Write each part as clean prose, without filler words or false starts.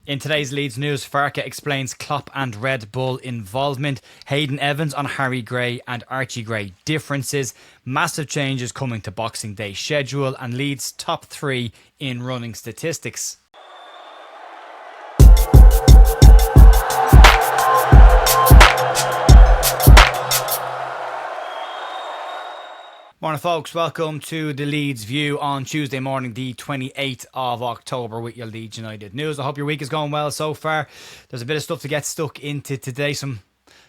In today's Leeds news, Farke explains Klopp and Red Bull involvement, Hayden Evans on Harry Gray and Archie Gray differences, massive changes coming to Boxing Day schedule, and Leeds top 3 in running statistics. Morning folks, welcome to the Leeds View on Tuesday morning the 28th of October with your Leeds United news. I hope your week is going well so far. There's a bit of stuff to get stuck into today, some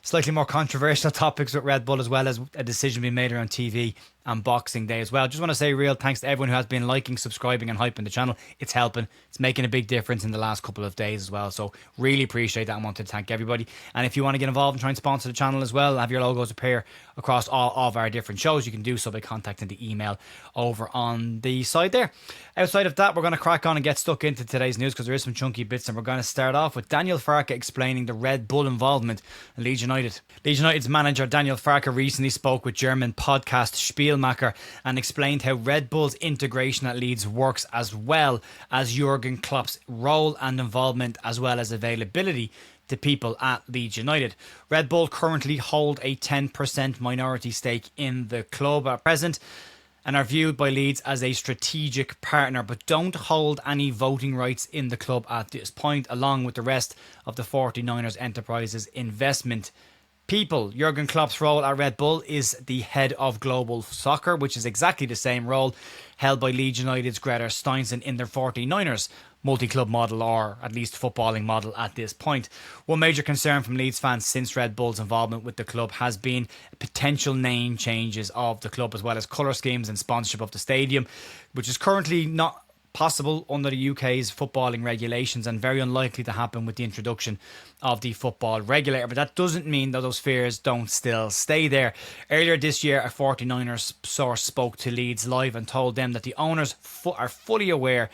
slightly more controversial topics with Red Bull, as well as a decision being made around TV and Boxing Day as well. Just want to say real thanks to everyone who has been liking, subscribing and hyping the channel. It's helping. It's making a big difference in the last couple of days as well. So really appreciate that and want to thank everybody. And if you want to get involved and try and sponsor the channel as well, have your logos appear across all of our different shows, you can do so by contacting the email over on the side there. Outside of that, we're going to crack on and get stuck into today's news because there is some chunky bits, and we're going to start off with Daniel Farke explaining the Red Bull involvement in Leeds United. Leeds United's manager Daniel Farke recently spoke with German podcast Spielmacher and explained how Red Bull's integration at Leeds works, as well as Jurgen Klopp's role and involvement, as well as availability to people at Leeds United. Red Bull currently hold a 10% minority stake in the club at present and are viewed by Leeds as a strategic partner, but don't hold any voting rights in the club at this point, along with the rest of the 49ers Enterprises investment people. Jurgen Klopp's role at Red Bull is the head of global soccer, which is exactly the same role held by Leeds United's Greta Steinsen in their 49ers multi-club model, or at least footballing model at this point. One major concern from Leeds fans since Red Bull's involvement with the club has been potential name changes of the club, as well as colour schemes and sponsorship of the stadium, which is currently not possible under the UK's footballing regulations and very unlikely to happen with the introduction of the football regulator. But that doesn't mean that those fears don't still stay there. Earlier this year, a 49ers source spoke to Leeds Live and told them that the owners are fully aware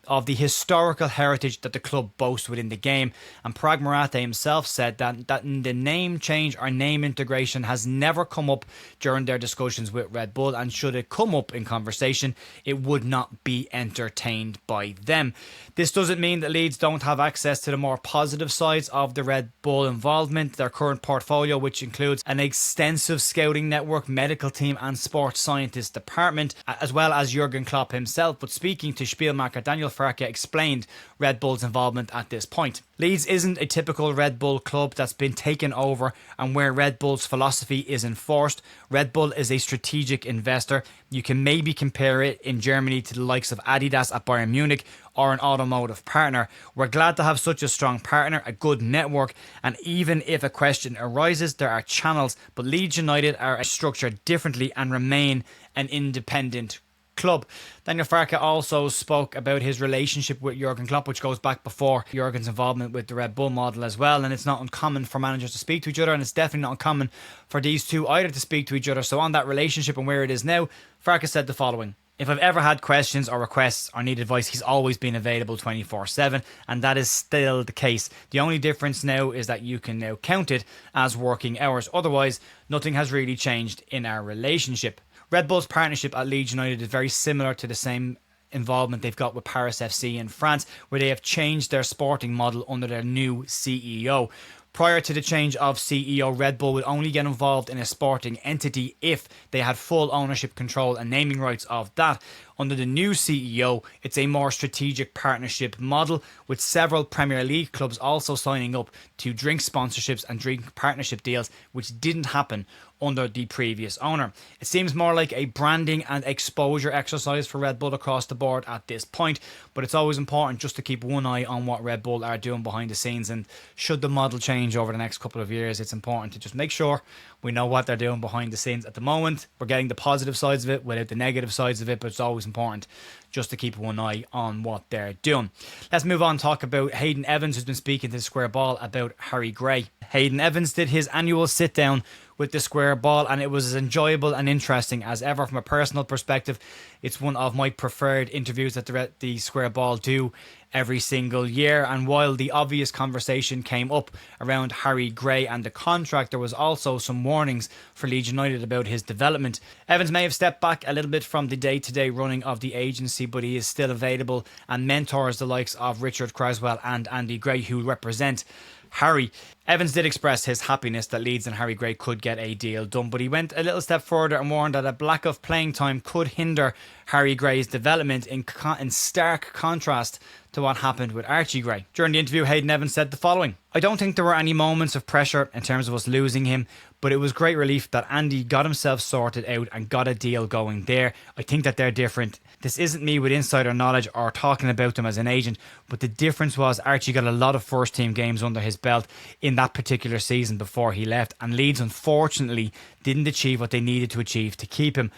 of the historical heritage that the club boasts within the game, and Prag Morata himself said that the name change or name integration has never come up during their discussions with Red Bull, and should it come up in conversation, it would not be entertained by them. This doesn't mean that Leeds don't have access to the more positive sides of the Red Bull involvement. Their current portfolio, which includes an extensive scouting network, medical team and sports scientist department, as well as Jurgen Klopp himself. But speaking to Spielmacher, Daniel Farke explained Red Bull's involvement at this point. Leeds isn't a typical Red Bull club that's been taken over and where Red Bull's philosophy is enforced. Red Bull is a strategic investor. You can maybe compare it in Germany to the likes of Adidas at Bayern Munich, or an automotive partner. We're glad to have such a strong partner, a good network, and even if a question arises, there are channels. But Leeds United are structured differently and remain an independent club. Daniel Farke also spoke about his relationship with Jurgen Klopp, which goes back before Jurgen's involvement with the Red Bull model as well, and it's not uncommon for managers to speak to each other, and it's definitely not uncommon for these two either to speak to each other. So on that relationship and where it is now, Farke said the following: "If I've ever had questions or requests or need advice, he's always been available 24/7, and that is still the case. The only difference now is that you can now count it as working hours. Otherwise, nothing has really changed in our relationship." Red Bull's partnership at Leeds United is very similar to the same involvement they've got with Paris FC in France, where they have changed their sporting model under their new CEO. Prior to the change of CEO, Red Bull would only get involved in a sporting entity if they had full ownership, control and naming rights of that. Under the new CEO, it's a more strategic partnership model, with several Premier League clubs also signing up to drink sponsorships and drink partnership deals, which didn't happen under the previous owner. It seems more like a branding and exposure exercise for Red Bull across the board at this point, but it's always important just to keep one eye on what Red Bull are doing behind the scenes, and should the model change over the next couple of years, it's important to just make sure we know what they're doing behind the scenes. At the moment, we're getting the positive sides of it without the negative sides of it, but it's always important just to keep one eye on what they're doing. Let's move on and talk about Hayden Evans, who's been speaking to the Square Ball about Harry Gray. Hayden Evans did his annual sit down with the Square Ball, and it was as enjoyable and interesting as ever. From a personal perspective, it's one of my preferred interviews that the Square Ball do every single year. And while the obvious conversation came up around Harry Gray and the contract, there was also some warnings for Leeds United about his development. Evans may have stepped back a little bit from the day-to-day running of the agency, but he is still available and mentors the likes of Richard Cresswell and Andy Gray, who represent Harry. Evans did express his happiness that Leeds and Harry Gray could get a deal done, but he went a little step further and warned that a lack of playing time could hinder Harry Gray's development, in stark contrast to what happened with Archie Gray. During the interview, Hayden Evans said the following: "I don't think there were any moments of pressure in terms of us losing him, but it was great relief that Andy got himself sorted out and got a deal going there. I think that they're different. This isn't me with insider knowledge or talking about them as an agent, but the difference was Archie got a lot of first team games under his belt in that particular season before he left, and Leeds unfortunately didn't achieve what they needed to achieve to keep him.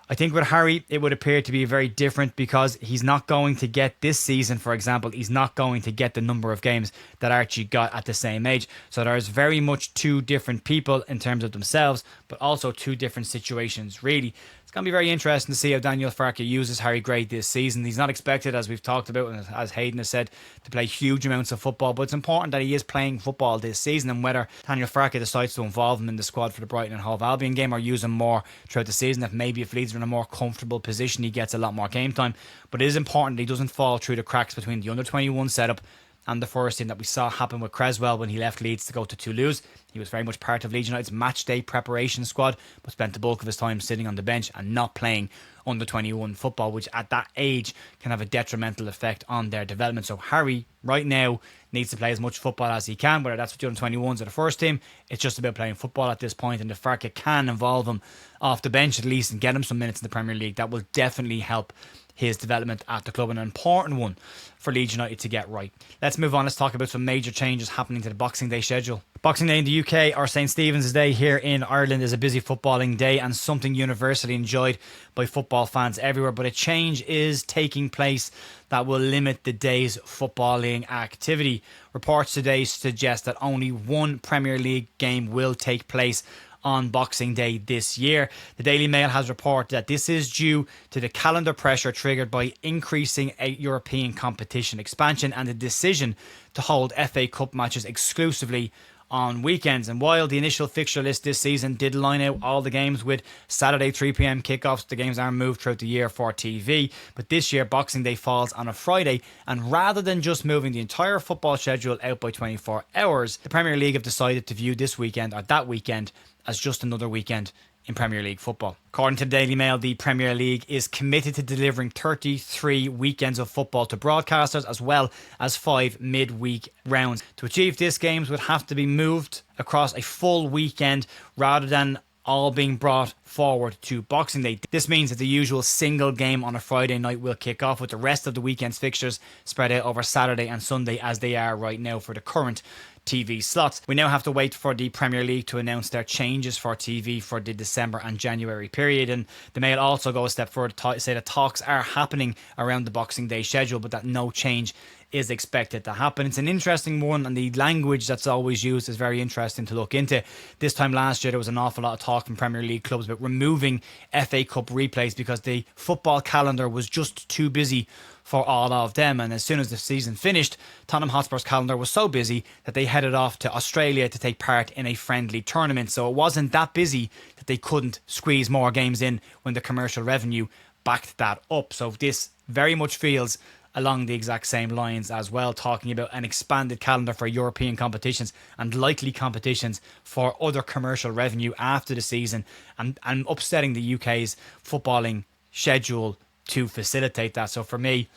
I think with Harry, it would appear to be very different because he's not going to get this season, for example, he's not going to get the number of games that Archie got at the same age. So there's very much two different people in terms of themselves, but also two different situations, really. It's going to be very interesting to see how Daniel Farke uses Harry Gray this season. He's not expected, as we've talked about, and as Hayden has said, to play huge amounts of football, but it's important that he is playing football this season, and whether Daniel Farke decides to involve him in the squad for the Brighton and Hove Albion game or use him more throughout the season, if Leeds are in a more comfortable position, he gets a lot more game time. But it is important that he doesn't fall through the cracks between the under-21 setup and the first thing that we saw happen with Cresswell when he left Leeds to go to Toulouse. He was very much part of Leeds United's match day preparation squad, but spent the bulk of his time sitting on the bench and not playing under 21 football, which at that age can have a detrimental effect on their development. So Harry right now needs to play as much football as he can, whether that's with the under 21s or the first team. It's just about playing football at this point, and if Farke can involve him off the bench at least and get him some minutes in the Premier League, that will definitely help his development at the club, and an important one for Leeds United to get right. Let's move on. Let's talk about some major changes happening to the Boxing Day schedule. Boxing Day in the UK, or St Stephen's Day here in Ireland, is a busy footballing day and something universally enjoyed by football fans everywhere, but a change is taking place that will limit the day's footballing activity. Reports today suggest that only one Premier League game will take place on Boxing Day this year. The Daily Mail has reported that this is due to the calendar pressure triggered by increasing European competition expansion and the decision to hold FA Cup matches exclusively on weekends. And while the initial fixture list this season did line out all the games with Saturday 3pm kickoffs, the games are moved throughout the year for TV. But this year Boxing Day falls on a Friday, and rather than just moving the entire football schedule out by 24 hours, the Premier League have decided to view this weekend, or that weekend, as just another weekend in Premier League football. According to the Daily Mail, the Premier League is committed to delivering 33 weekends of football to broadcasters, as well as 5 midweek rounds. To achieve this, games would have to be moved across a full weekend rather than all being brought forward to Boxing Day. This means that the usual single game on a Friday night will kick off, with the rest of the weekend's fixtures spread out over Saturday and Sunday, as they are right now for the current TV slots. We now have to wait for the Premier League to announce their changes for TV for the December and January period, and the Mail also go a step further to say that talks are happening around the Boxing Day schedule, but that no change is expected to happen. It's an interesting one, and the language that's always used is very interesting to look into. This time last year there was an awful lot of talk from Premier League clubs about removing FA Cup replays because the football calendar was just too busy for all of them, and as soon as the season finished, Tottenham Hotspur's calendar was so busy that they headed off to Australia to take part in a friendly tournament. So it wasn't that busy that they couldn't squeeze more games in when the commercial revenue backed that up. So this very much feels along the exact same lines as well, talking about an expanded calendar for European competitions and likely competitions for other commercial revenue after the season, and upsetting the UK's footballing schedule to facilitate that. So for me,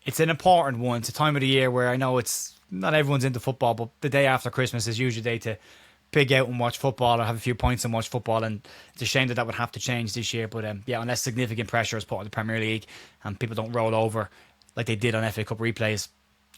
it's an important one. It's a time of the year where I know it's not everyone's into football, but the day after Christmas is usually the day to pig out and watch football or have a few points and watch football, and it's a shame that would have to change this year. But yeah, unless significant pressure is put on the Premier League and people don't roll over like they did on FA Cup replays,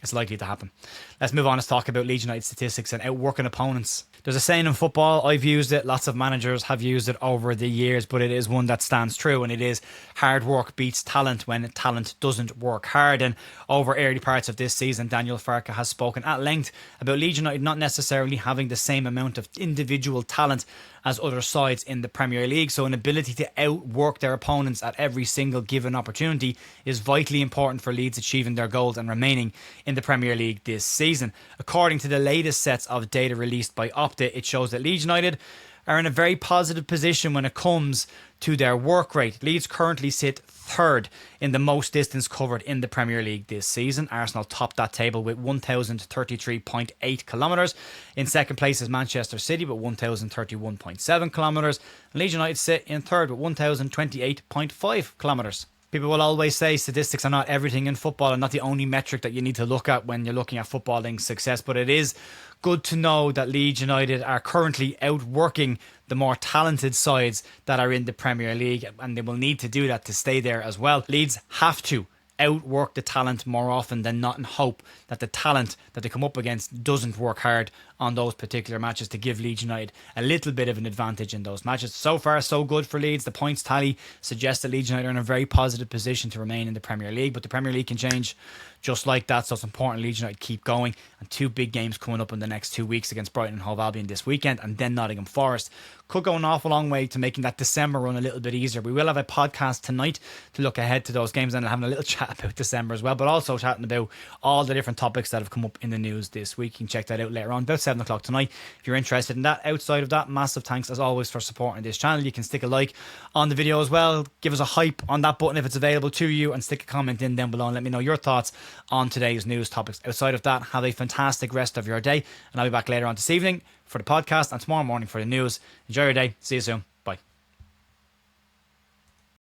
it's likely to happen. Let's move on. Let's talk about Leeds United statistics and outworking opponents. There's a saying in football, I've used it, lots of managers have used it over the years, but it is one that stands true, and it is hard work beats talent when talent doesn't work hard. And over early parts of this season, Daniel Farke has spoken at length about Leeds United not necessarily having the same amount of individual talent as other sides in the Premier League. So an ability to outwork their opponents at every single given opportunity is vitally important for Leeds achieving their goals and remaining in the Premier League this season. According to the latest sets of data released by Opta, it shows that Leeds United are in a very positive position when it comes to their work rate. Leeds currently sit third in the most distance covered in the Premier League this season. Arsenal topped that table with 1,033.8 kilometres. In second place is Manchester City with 1,031.7 kilometres. Leeds United sit in third with 1,028.5 kilometres. People will always say statistics are not everything in football and not the only metric that you need to look at when you're looking at footballing success, but it is good to know that Leeds United are currently outworking the more talented sides that are in the Premier League, and they will need to do that to stay there as well. Leeds have to outwork the talent more often than not and hope that the talent that they come up against doesn't work hard on those particular matches to give Leeds United a little bit of an advantage in those matches. So far, so good for Leeds. The points tally suggests that Leeds United are in a very positive position to remain in the Premier League, but the Premier League can change just like that, so it's important Leeds United keep going. And two big games coming up in the next 2 weeks against Brighton and Hove Albion this weekend, and then Nottingham Forest. Could go an awful long way to making that December run a little bit easier. We will have a podcast tonight to look ahead to those games and having a little chat about December as well, but also chatting about all the different topics that have come up in the news this week. You can check that out later on, about 7 o'clock tonight, if you're interested in that. Outside of that, massive thanks as always for supporting this channel. You can stick a like on the video as well, give us a hype on that button if it's available to you, and stick a comment in down below and let me know your thoughts on today's news topics. Outside of that, have a fantastic rest of your day, and I'll be back later on this evening for the podcast and tomorrow morning for the news. Enjoy your day. See you soon.